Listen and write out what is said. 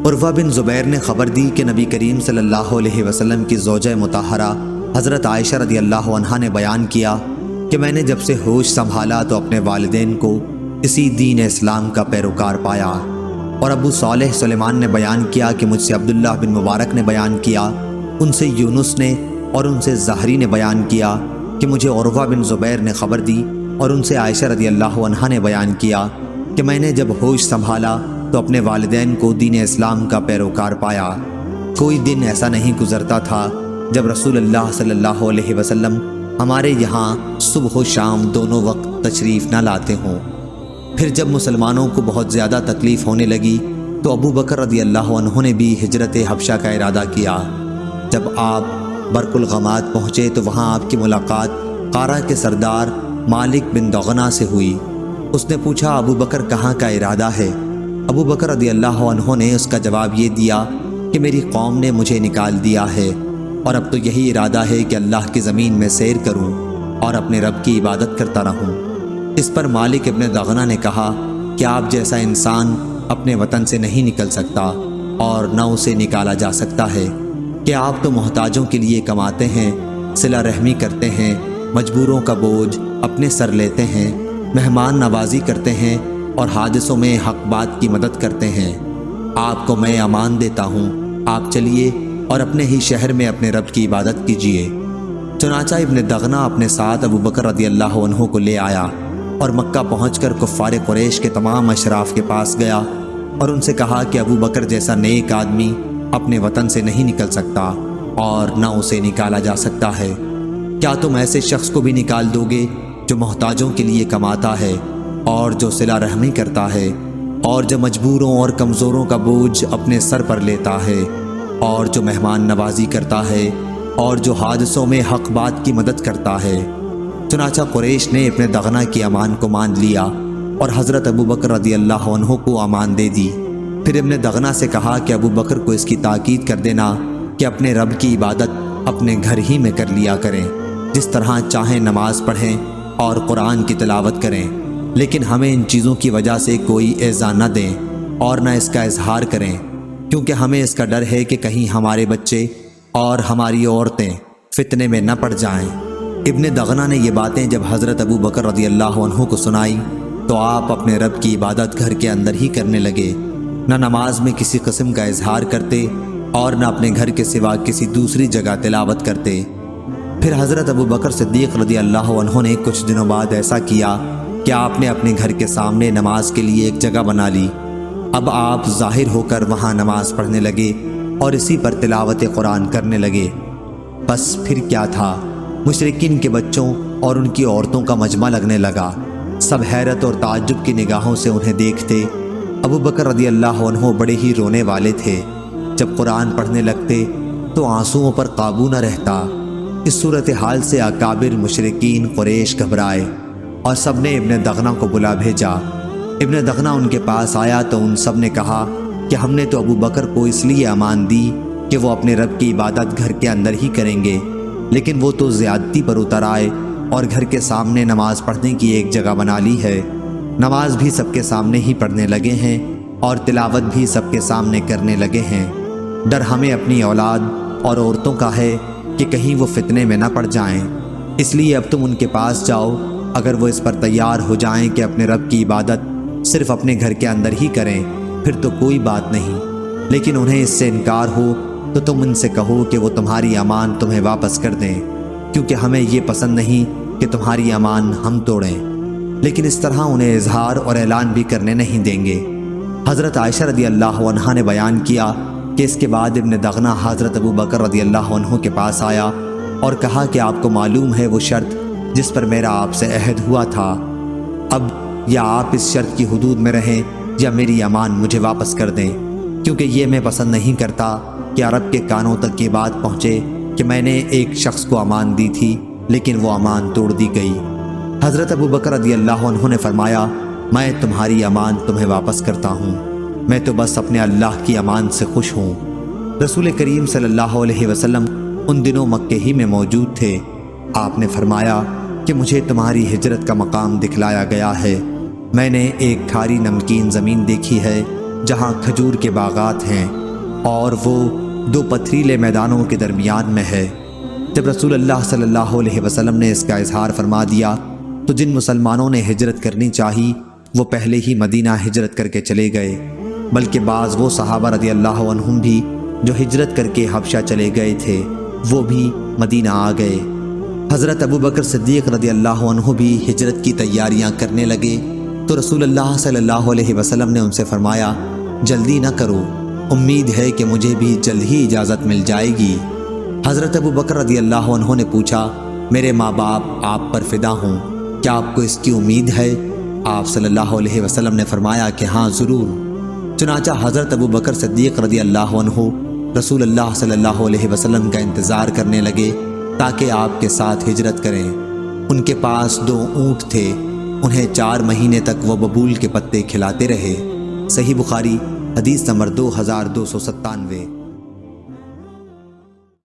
عروہ بن زبیر نے خبر دی کہ نبی کریم صلی اللہ علیہ وسلم کی زوجہ مطہرہ حضرت عائشہ رضی اللہ عنہا نے بیان کیا کہ میں نے جب سے ہوش سنبھالا تو اپنے والدین کو اسی دین اسلام کا پیروکار پایا۔ اور ابو صالح سلیمان نے بیان کیا کہ مجھ سے عبداللہ بن مبارک نے بیان کیا، ان سے یونس نے اور ان سے زہری نے بیان کیا کہ مجھے عروہ بن زبیر نے خبر دی، اور ان سے عائشہ رضی اللہ عنہا نے بیان کیا کہ میں نے جب ہوش سنبھالا تو اپنے والدین کو دین اسلام کا پیروکار پایا۔ کوئی دن ایسا نہیں گزرتا تھا جب رسول اللہ صلی اللہ علیہ وسلم ہمارے یہاں صبح و شام دونوں وقت تشریف نہ لاتے ہوں۔ پھر جب مسلمانوں کو بہت زیادہ تکلیف ہونے لگی تو ابو بکر رضی اللہ عنہ نے بھی ہجرت حبشہ کا ارادہ کیا۔ جب آپ برق الغماد پہنچے تو وہاں آپ کی ملاقات قارہ کے سردار مالک بن دغنہ سے ہوئی۔ اس نے پوچھا، ابو بکر کہاں کا ارادہ ہے؟ ابو بکر رضی اللہ عنہ نے اس کا جواب یہ دیا کہ میری قوم نے مجھے نکال دیا ہے، اور اب تو یہی ارادہ ہے کہ اللہ کی زمین میں سیر کروں اور اپنے رب کی عبادت کرتا رہوں۔ اس پر مالک ابن دغنہ نے کہا کہ آپ جیسا انسان اپنے وطن سے نہیں نکل سکتا اور نہ اسے نکالا جا سکتا ہے، کہ آپ تو محتاجوں کے لیے کماتے ہیں، صلہ رحمی کرتے ہیں، مجبوروں کا بوجھ اپنے سر لیتے ہیں، مہمان نوازی کرتے ہیں اور حادثوں میں حق بات کی مدد کرتے ہیں۔ آپ کو میں امان دیتا ہوں، آپ چلیے اور اپنے ہی شہر میں اپنے رب کی عبادت کیجیے۔ چنانچہ ابن دغنہ اپنے ساتھ ابو بکر رضی اللہ عنہ کو لے آیا اور مکہ پہنچ کر کفار قریش کے تمام اشراف کے پاس گیا اور ان سے کہا کہ ابو بکر جیسا نیک آدمی اپنے وطن سے نہیں نکل سکتا اور نہ اسے نکالا جا سکتا ہے۔ کیا تم ایسے شخص کو بھی نکال دو گے جو محتاجوں کے لیے کماتا ہے اور جو صلہ رحمی کرتا ہے اور جو مجبوروں اور کمزوروں کا بوجھ اپنے سر پر لیتا ہے اور جو مہمان نوازی کرتا ہے اور جو حادثوں میں حق بات کی مدد کرتا ہے؟ چنانچہ قریش نے ابن دغنہ کی امان کو مان لیا اور حضرت ابو بکر رضی اللہ عنہ کو امان دے دی۔ پھر ابن دغنہ سے کہا کہ ابو بکر کو اس کی تاکید کر دینا کہ اپنے رب کی عبادت اپنے گھر ہی میں کر لیا کریں، جس طرح چاہیں نماز پڑھیں اور قرآن کی تلاوت کریں، لیکن ہمیں ان چیزوں کی وجہ سے کوئی ایذا نہ دیں اور نہ اس کا اظہار کریں، کیونکہ ہمیں اس کا ڈر ہے کہ کہیں ہمارے بچے اور ہماری عورتیں فتنے میں نہ پڑ جائیں۔ ابن دغنہ نے یہ باتیں جب حضرت ابو بکر رضی اللہ عنہ کو سنائی تو آپ اپنے رب کی عبادت گھر کے اندر ہی کرنے لگے، نہ نماز میں کسی قسم کا اظہار کرتے اور نہ اپنے گھر کے سوا کسی دوسری جگہ تلاوت کرتے۔ پھر حضرت ابو بکر صدیق رضی اللہ عنہ نے کچھ دنوں بعد ایسا کیا کہ آپ نے اپنے گھر کے سامنے نماز کے لیے ایک جگہ بنا لی۔ اب آپ ظاہر ہو کر وہاں نماز پڑھنے لگے اور اسی پر تلاوت قرآن کرنے لگے۔ بس پھر کیا تھا، مشرکین کے بچوں اور ان کی عورتوں کا مجمع لگنے لگا۔ سب حیرت اور تعجب کی نگاہوں سے انہیں دیکھتے۔ ابو بکر رضی اللہ عنہ بڑے ہی رونے والے تھے۔ جب قرآن پڑھنے لگتے تو آنسوؤں پر قابو نہ رہتا۔ اس صورتحال سے اکابر مشرکین قریش گھبرائے اور سب نے ابن دغنہ کو بلا بھیجا۔ ابن دغنہ ان کے پاس آیا تو ان سب نے کہا کہ ہم نے تو ابو بکر کو اس لیے امان دی کہ وہ اپنے رب کی عبادت گھر کے اندر ہی کریں گے، لیکن وہ تو زیادتی پر اتر آئے اور گھر کے سامنے نماز پڑھنے کی ایک جگہ بنا لی ہے۔ نماز بھی سب کے سامنے ہی پڑھنے لگے ہیں اور تلاوت بھی سب کے سامنے کرنے لگے ہیں۔ ڈر ہمیں اپنی اولاد اور عورتوں کا ہے کہ کہیں وہ فتنے میں نہ پڑ جائیں، اس لیے اب تم ان کے پاس جاؤ۔ اگر وہ اس پر تیار ہو جائیں کہ اپنے رب کی عبادت صرف اپنے گھر کے اندر ہی کریں پھر تو کوئی بات نہیں، لیکن انہیں اس سے انکار ہو تو تم ان سے کہو کہ وہ تمہاری امان تمہیں واپس کر دیں، کیونکہ ہمیں یہ پسند نہیں کہ تمہاری امان ہم توڑیں، لیکن اس طرح انہیں اظہار اور اعلان بھی کرنے نہیں دیں گے۔ حضرت عائشہ رضی اللہ عنہا نے بیان کیا کہ اس کے بعد ابن دغنہ حضرت ابو بکر رضی اللہ عنہ کے پاس آیا اور کہا کہ آپ کو معلوم ہے وہ شرط جس پر میرا آپ سے عہد ہوا تھا، اب یا آپ اس شرط کی حدود میں رہیں یا میری امان مجھے واپس کر دیں، کیونکہ یہ میں پسند نہیں کرتا کہ عرب کے کانوں تک یہ بات پہنچے کہ میں نے ایک شخص کو امان دی تھی لیکن وہ امان توڑ دی گئی۔ حضرت ابو بکر رضی اللہ عنہ نے فرمایا، میں تمہاری امان تمہیں واپس کرتا ہوں، میں تو بس اپنے اللہ کی امان سے خوش ہوں۔ رسول کریم صلی اللہ علیہ وسلم ان دنوں مکے ہی میں موجود تھے۔ آپ نے فرمایا کہ مجھے تمہاری ہجرت کا مقام دکھلایا گیا ہے، میں نے ایک کھاری نمکین زمین دیکھی ہے جہاں کھجور کے باغات ہیں اور وہ 2 پتھریلے میدانوں کے درمیان میں ہے۔ جب رسول اللہ صلی اللہ علیہ وسلم نے اس کا اظہار فرما دیا تو جن مسلمانوں نے ہجرت کرنی چاہی وہ پہلے ہی مدینہ ہجرت کر کے چلے گئے، بلکہ بعض وہ صحابہ رضی اللہ عنہم بھی جو ہجرت کر کے حبشہ چلے گئے تھے وہ بھی مدینہ آ گئے۔ حضرت ابوبکر صدیق رضی اللہ عنہ بھی ہجرت کی تیاریاں کرنے لگے تو رسول اللہ صلی اللہ علیہ وسلم نے ان سے فرمایا، جلدی نہ کرو، امید ہے کہ مجھے بھی جلد ہی اجازت مل جائے گی۔ حضرت ابوبکر رضی اللہ عنہ نے پوچھا، میرے ماں باپ آپ پر فدا ہوں، کیا آپ کو اس کی امید ہے؟ آپ صلی اللہ علیہ وسلم نے فرمایا کہ ہاں ضرور۔ چنانچہ حضرت ابوبکر صدیق رضی اللہ عنہ رسول اللہ صلی اللہ علیہ وسلم کا انتظار کرنے لگے تاکہ آپ کے ساتھ ہجرت کریں۔ ان کے پاس 2 اونٹ تھے، انہیں 4 مہینے تک وہ ببول کے پتے کھلاتے رہے۔ صحیح بخاری حدیث نمبر 2297۔